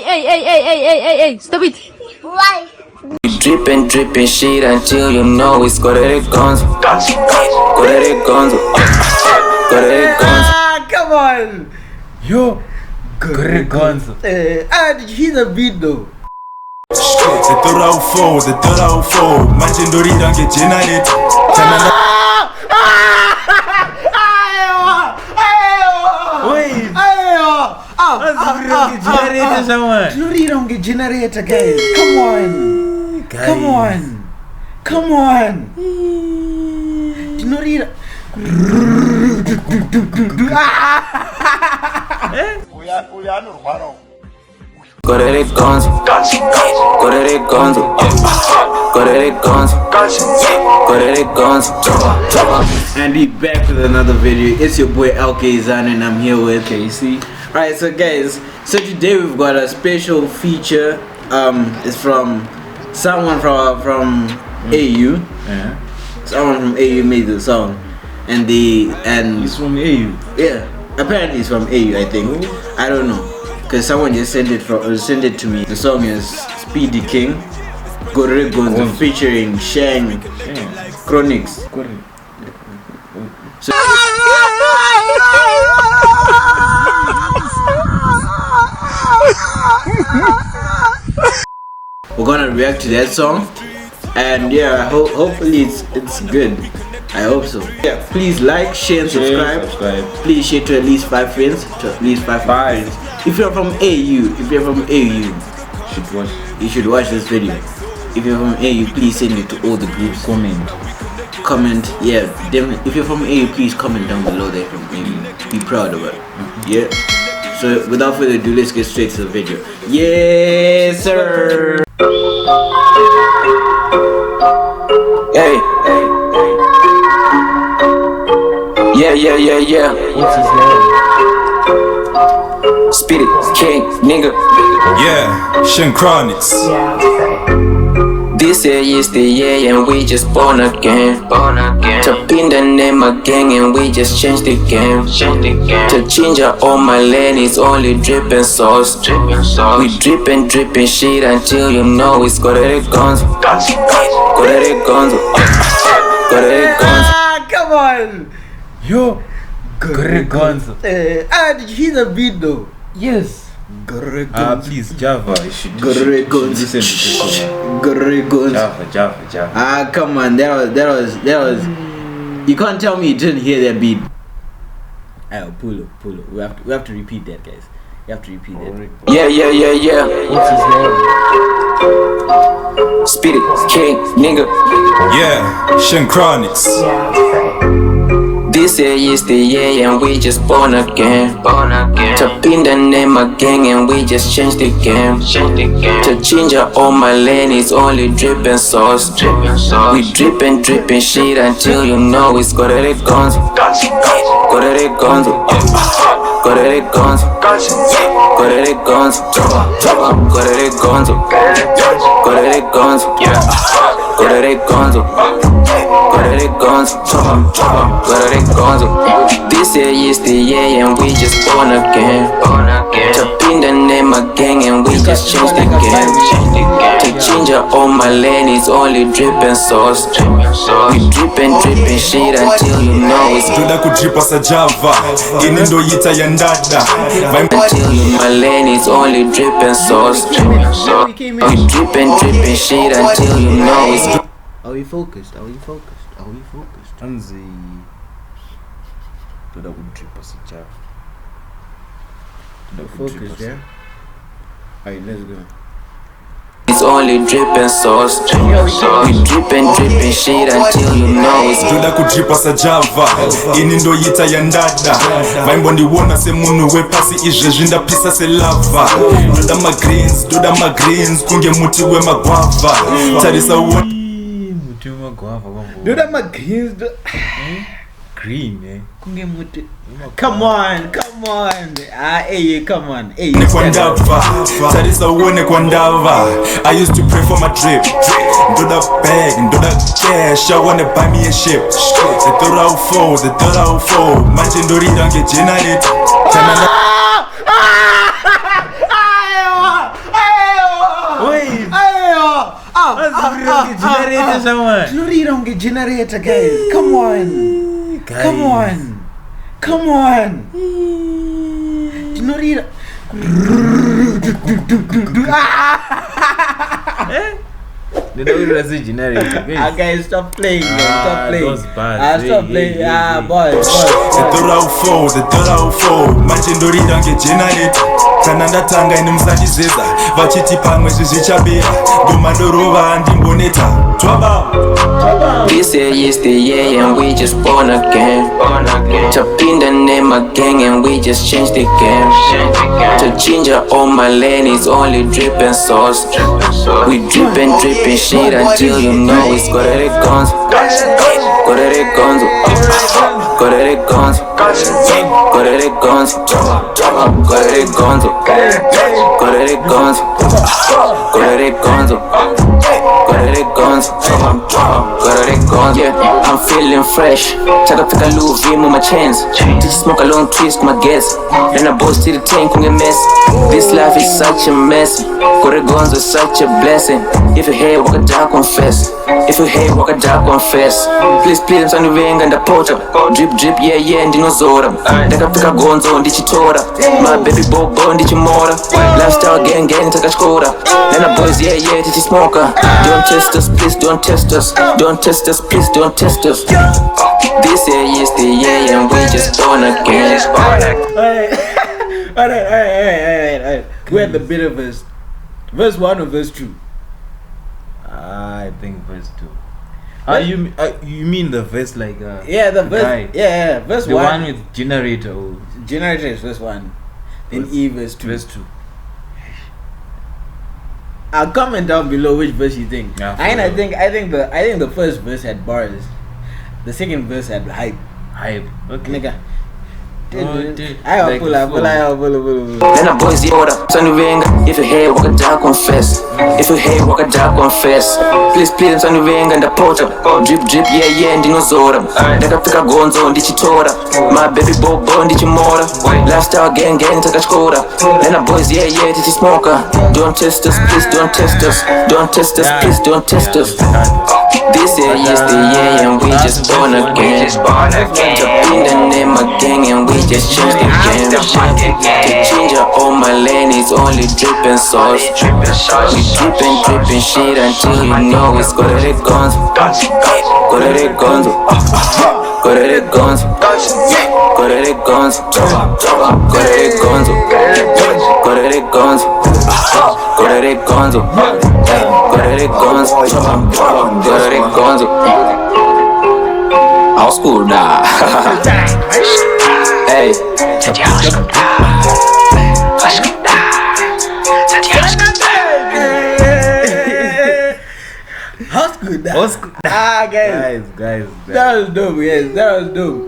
Hey, stop it. Why? Dripping shit until you know it's Gore Regonzo. Gore Regonzo. Gore Regonzo. Ah, come on. Yo, Gore Regonzo. Did you hear the beat though? The third out four. Manje ndorida ngegenerate. Generator generator, guys. Come on. Guys. Come on. Generator. Gore Regonzo. Gore Regonzo. Gore Regonzo. Gore Regonzo. And we back with another video. It's your boy Kayzano and I'm here with KC. Alright, so guys, so today we've got a special feature. It's from someone from AU. Yeah. Someone from AU made the song. And He's from AU. yeah, apparently it's from AU, I think. I don't know. Cause someone just sent it to me. The song is Speedy King, Gore Regonzo featuring Shang Chronixx. So, we're gonna react to that song, and yeah, hopefully it's good. I hope so. Yeah, please like, share, and subscribe. Please share to at least 5 friends. Friends. If you're from AU, you should watch this video. If you're from AU, please send it to all the groups. Comment, yeah, definitely. If you're from AU, please comment down below there from AU. Be proud of it. Yeah. So without further ado, let's get straight to the video. Yes, sir. Hey. Yeah. What's his name? Speedy King, nigga. Yeah, Shang Chronixx. This year is the year and we just born again. To pin the name again and we just change the game. To change out all my lane is only dripping sauce. We dripping shit until you know it's Gore Regonzo. Gore Regonzo. Gore Regonzo. Ah, come on. Yo, Gore Regonzo. Did you hear the beat though? Yes. Gore Regonzo. Please, Java. You should Gore Regonzo. listen to this song. Gore Regonzo. Java. Ah, come on. That was. You can't tell me you didn't hear that beat. Oh, pull up. We have to repeat that, guys. You have to repeat that. Yeah. What's his name? Speedy King, nigga. Yeah, Shang Chronixx. This year is the year and we just born again. To pin the name again and we just change the game. To change out all my lane is only dripping sauce. We dripping shit until you know it's Gore Regonzo. Gore Regonzo. Gore Regonzo. Gore Regonzo. Gore Regonzo. Gore Regonzo. Gore Regonzo. Gore Regonzo. Gore Regonzo. This year is the year and we just born again. To pin the name again and we just change the game. To change out all my lane is only dripping sauce. We dripping shit until you know it's Ndoda kudripa sa Java. Ini ndo yita ya ndada. until my lane is only dripping sauce. We dripping shit until you know it's Are we focused? Anzi. Ndoda kudripa sa Java. Focused, yeah? Alright, let's go. It's only dripping sauce. We dripping shit until you know it's Ndoda kudripa sa Java. Ini ndo yita ya ndada. Vaimbo ndiwona se munu wepasi izve zvindapisa se lava. Ndoda ma greens kunge muti we magwava. Tarisa uone Muti magwava kwambo. Ndoda ma greens. Green, eh? Kunge muti. Come on. Hey, come on. Hey, kwa ndava. Tarisa uone kwa ndava. I used to pray for my drip. Ndoda bag, ndoda cash. I wanna buy me a ship. The third out four. Manje ndorida ngegenerate. someone. You don't get generator, guys. Come on. Guys. Come on. Come on. You know it. Did I say generator? Guys, stop playing. Stop playing. Those bars. Stop playing. Boys. Zitora ufo manje ndorida ngegenerator kana ndatanga ine musandizeza vachiti pamwe zvichapera ndomadorova ndimboneta twaba. This year is the year and we just born again. To pin the name again and we just change the game. To ginger on my lane is only dripping sauce. We dripping shit until you know it's Gore Regonzo. Gore Regonzo. Gore Regonzo. Gore Regonzo. Gore Regonzo. Gore Regonzo. Gore Regonzo. Gore Regonzo. Gore Regonzo. Yeah, I'm feeling fresh. Taka pika Louis V on my chains. Just smoke a long trees with my guests. Then I boast to the tank on a mess. This life is such a mess. Gore Regonzo is such a blessing. If you hate, walk a dark, confess. If you hate, walk a dark, confess. Please, I'm trying to ring and the porter. Drip, yeah, ndinozora. Taka pika gonzo, ndichitora. My baby bobo, ndichimora. Lifestyle gang, takachkora. Then the boys, yeah, tichi smoker. Don't test us, please, don't test us. Don't test us, please, don't test us. This year is the year and we just born again. Alright. We're at the bit of verse 1 or verse 2? I think verse 2. You mean the verse like yeah, the verse. guy. Yeah, verse 1. The one with generator. Oh. Generator is verse 1. Then E verse 2. Verse 2. I'll comment down below which verse you think. Yeah, I think the first verse had bars. The second verse had hype. Okay. Nigga. Like I pull up. Then the boys, yeah, what up? Son of Venga. If you hate, walk a dark, confess. If you hate, walk a dark, confess. Please, I'm son of Venga and the porter. Drip, yeah, ndinozora. Taka pika gonzo, ndichitora. My baby bobo, ndichimora. Lifestyle gang, takachkora. Then the boys, yeah, tichi smoker. Don't test us, please, don't test us. Don't test us, please, don't test us. This year is the year and we just born again. To pin the name again and we just change the game. The ginger on my lane is only dripping sauce. We dripping shit until you know it's Gore Regonzo. Gore Regonzo. Gore Regonzo. Gore Regonzo. Gore Regonzo. Gore Regonzo. Gore Regonzo. Gore Regonzo. Gore Regonzo. Old school nah. Hey. How's good that? Guys. That was dope, yes. That was dope.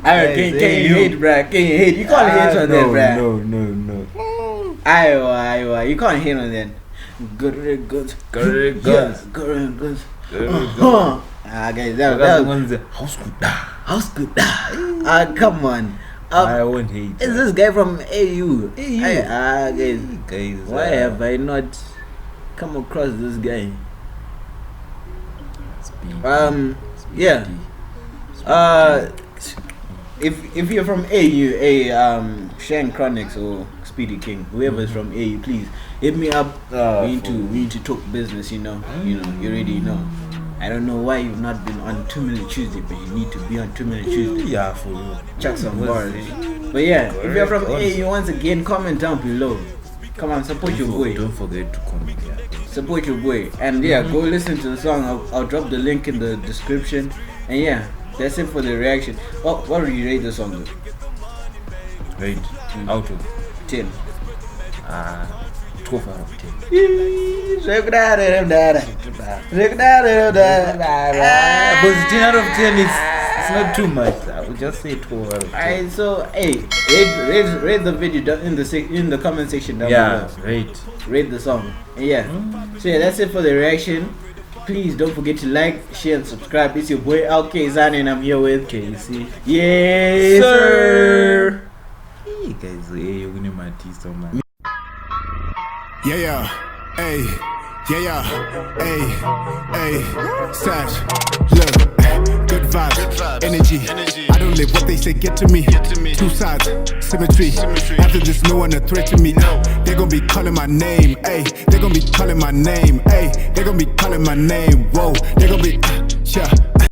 Alright, can you hate, bruh? Can you hate? You can't hate on that, bruh. No. Iowa. You can't hate on that. Good. Guys, that was How's good that? Come on. I won't hate. Is this guy from AU? Guys. Why have I not come across this guy? Yeah. If you're from AU, Shang Chronixx or Speedy King, whoever's from AU, please hit me up. We need to talk business. You already know. I don't know why you've not been on 2 Minute Tuesday, but you need to be on 2 Minute Tuesday. Yeah, for real. Chuck some bars. But yeah, if you're from AU, once again, comment down below. Come on, support your boy. Don't forget to comment. Support your boy. And yeah, go listen to the song. I'll drop the link in the description. And yeah, that's it for the reaction. What would you rate the song though? Rate out of 10. 12 out of 10. But 10 out of 10 it's not too much. I would just say 12 out of 10. Alright, so hey, rate the video in the comment section down below. Rate the song. And yeah. So yeah, that's it for the reaction. Please don't forget to like, share, and subscribe. It's your boy Kayzano and I'm here with KC. Yes, sir. Hey guys, you're gonna my teeth so much. Yeah, hey. Yeah, ayy, Sash, look, good vibes, energy. I don't let what they say get to me. Two sides, symmetry. After this, no one a threat to me. They gon' be calling my name, ayy. They gon' be calling my name, ayy. They gon' be calling my name, whoa. They gon' be, yeah.